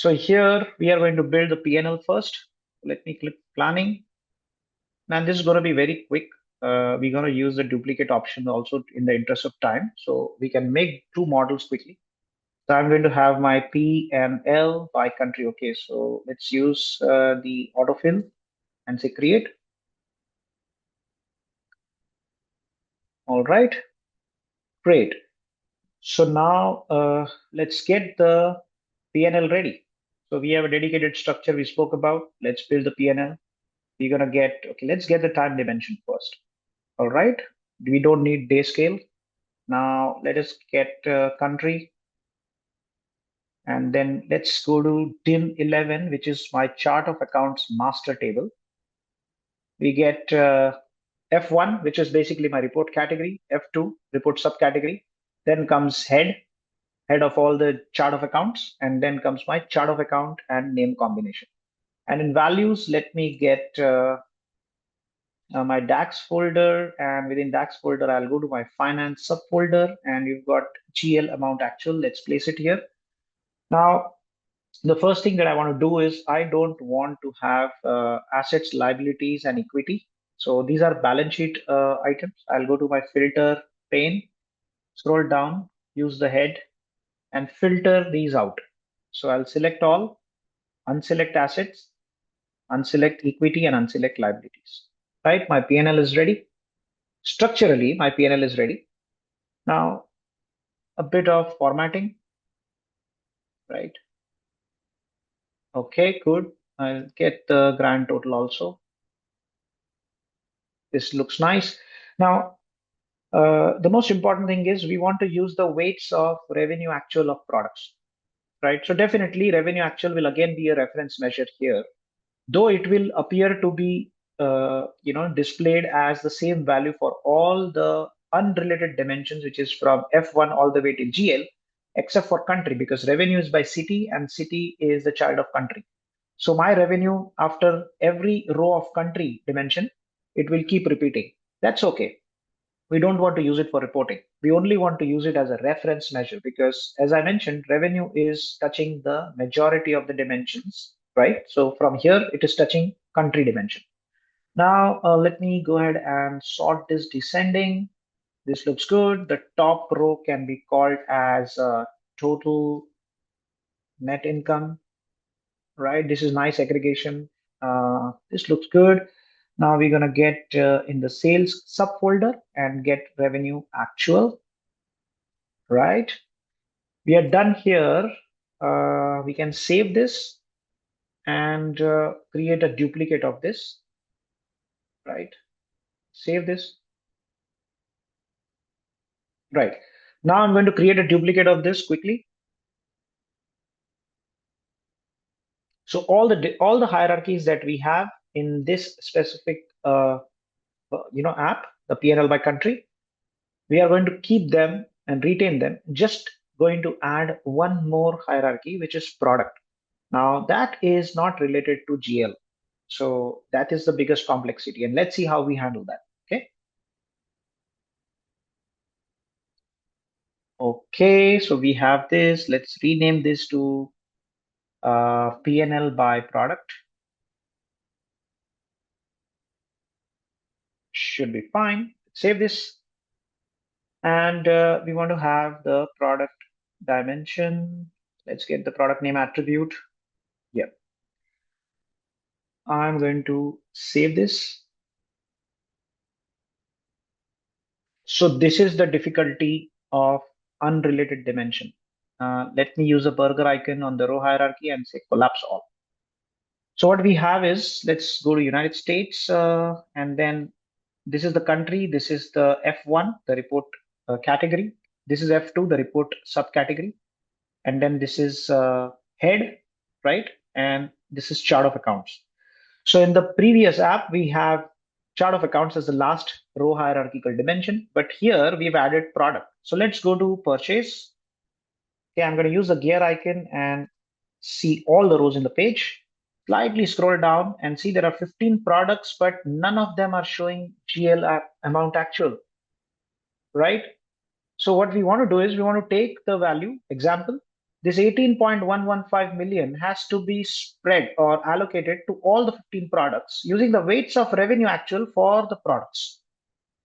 So here we are going to build the P&L first. Let me click planning. Now this is going to be very quick. We're going to use the duplicate option also in the interest of time. So we can make two models quickly. So I'm going to have my P and L by country. Okay, so let's use the autofill and say create. All right, great. So now let's get the P&L ready. So we have a dedicated structure we spoke about. Let's build the P&L. We're gonna get, okay, let's get the time dimension first. All right, we don't need day scale. Now let us get country, and then let's go to dim 11, which is my chart of accounts master table. We get F1, which is basically my report category, F2, report subcategory. Then comes head of all the chart of accounts, and then comes my chart of account and name combination. And in values, let me get my DAX folder, and within DAX folder, I'll go to my finance subfolder, and you've got GL amount actual. Let's place it here. Now, the first thing that I want to do is I don't want to have assets, liabilities, and equity. So these are balance sheet items. I'll go to my filter pane, scroll down, use the head, and filter these out. So I'll select all, unselect assets, unselect equity, and unselect liabilities. Right, my P&L is ready. Structurally, my P&L is ready. Now, a bit of formatting, right? Okay, good. I'll get the grand total also. This looks nice. Now, the most important thing is we want to use the weights of revenue actual of products, right? So definitely revenue actual will again be a reference measure here, though it will appear to be displayed as the same value for all the unrelated dimensions, which is from F1 all the way to GL, except for country, because revenue is by city and city is the child of country. So my revenue after every row of country dimension, it will keep repeating. That's okay. We don't want to use it for reporting. We only want to use it as a reference measure because, as I mentioned, revenue is touching the majority of the dimensions, right? So from here, it is touching country dimension. Now, let me go ahead and sort this descending. This looks good. The top row can be called as total net income, right? This is nice aggregation. This looks good. Now we're going to get in the sales subfolder and get revenue actual, right? We are done here. We can save this and create a duplicate of this, right? Save this. Right. Now I'm going to create a duplicate of this quickly. So all the hierarchies that we have in this specific app, the PNL by country, we are going to keep them and retain them. Just going to add one more hierarchy, which is product. Now that is not related to GL. So that is the biggest complexity. And let's see how we handle that. Okay. Okay, so we have this. Let's rename this to PNL by product. Should be fine. Save this. And we want to have the product dimension. Let's get the product name attribute. Yep. I'm going to save this. So this is the difficulty of unrelated dimension. Let me use a burger icon on the row hierarchy and say collapse all. So what we have is, let's go to United States, and then this is the country. This is the F1, the report category. This is F2, the report subcategory. And then this is head, right? And this is chart of accounts. So in the previous app, we have chart of accounts as the last row hierarchical dimension, but here we've added product. So let's go to purchase. Okay, I'm going to use the gear icon and see all the rows in the page. Slightly scroll down and see there are 15 products, but none of them are showing GL amount actual, right? So what we want to do is we want to take the value example this 18.115 million has to be spread or allocated to all the 15 products using the weights of revenue actual for the products.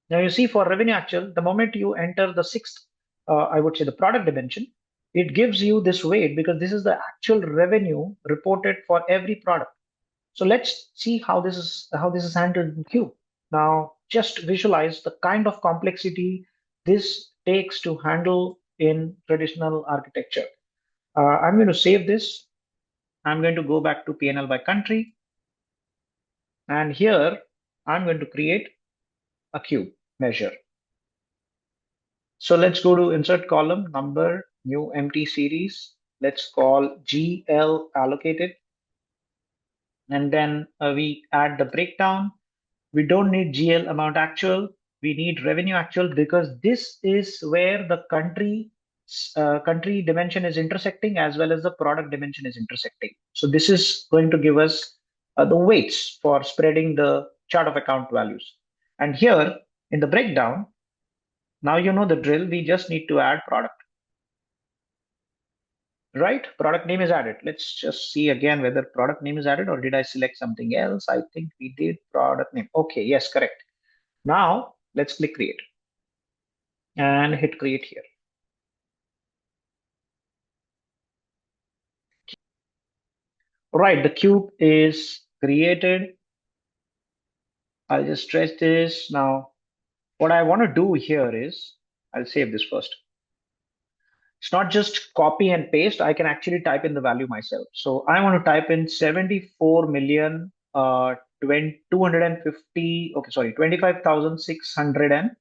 Now you see for revenue actual, the moment you enter the sixth, I would say the product dimension, it gives you this weight because this is the actual revenue reported for every product. So let's see how this is handled in Cube. Now just visualize the kind of complexity this takes to handle in traditional architecture. I'm going to save this. I'm going to go back to PNL by country. And here I'm going to create a cube measure. So let's go to insert column, number, new empty series. Let's call GL allocated. And then we add the breakdown. We don't need GL amount actual. We need revenue actual because this is where the country dimension is intersecting as well as the product dimension is intersecting. So this is going to give us the weights for spreading the chart of account values. And here in the breakdown, now you know the drill. We just need to add product. Right, product name is added. Let's just see again whether product name is added or did I select something else. I think we did product name. Okay, yes, correct. Now let's click create and hit create here. Right, the cube is created. I'll just stretch this. Now what I want to do here is I'll save this first. It's not just copy and paste. I can actually type in the value myself. So I want to type in 74 million 250, okay, sorry, 25,600 and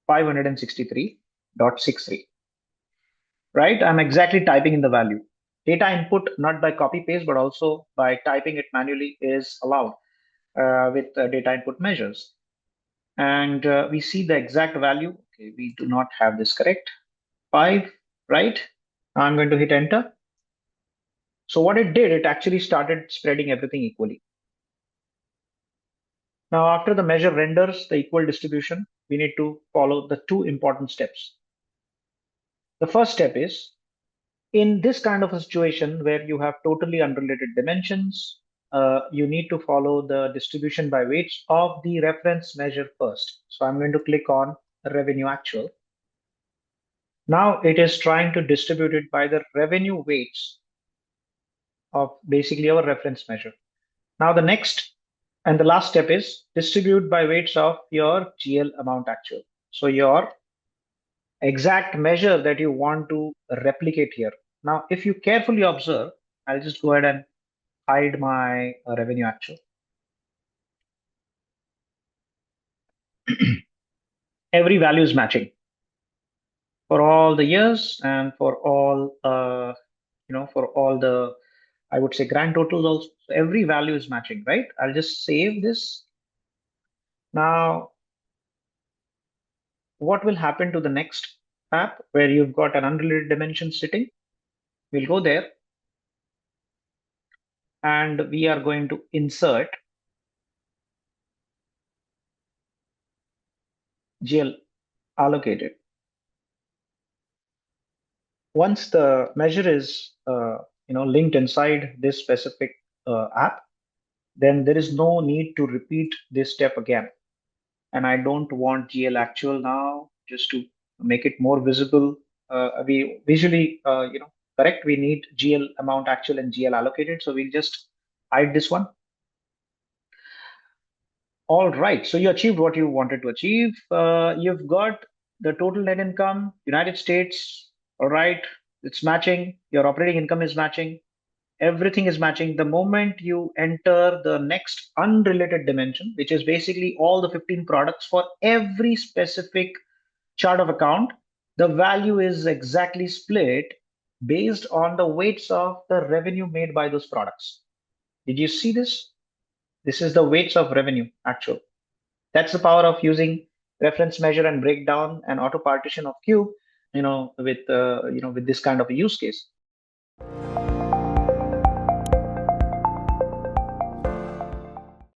563.63. Right? I'm exactly typing in the value. Data input, not by copy paste, but also by typing it manually is allowed with data input measures. And we see the exact value. Okay, we do not have this correct. 5, right? I'm going to hit enter. So what it did, it actually started spreading everything equally. Now, after the measure renders the equal distribution, we need to follow the two important steps. The first step is in this kind of a situation where you have totally unrelated dimensions, you need to follow the distribution by weights of the reference measure first. So I'm going to click on revenue actual. Now it is trying to distribute it by the revenue weights of basically our reference measure. Now the next and the last step is distribute by weights of your GL amount actual. So your exact measure that you want to replicate here. Now, if you carefully observe, I'll just go ahead and hide my revenue actual. Every value is matching for all the years and for all, for all the, I would say grand totals also. So every value is matching, right? I'll just save this. Now, what will happen to the next app where you've got an unrelated dimension sitting? We'll go there and we are going to insert GL allocated. Once the measure is linked inside this specific app, then there is no need to repeat this step again. And I don't want GL actual now, just to make it more visible. We visually, correct, we need GL amount actual and GL allocated. So we'll just hide this one. All right, so you achieved what you wanted to achieve. You've got the total net income, United States. All right, it's matching. Your operating income is matching. Everything is matching. The moment you enter the next unrelated dimension, which is basically all the 15 products for every specific chart of account, the value is exactly split based on the weights of the revenue made by those products. Did you see this? This is the weights of revenue actual. That's the power of using reference measure and breakdown and auto partition of cube, with this kind of a use case.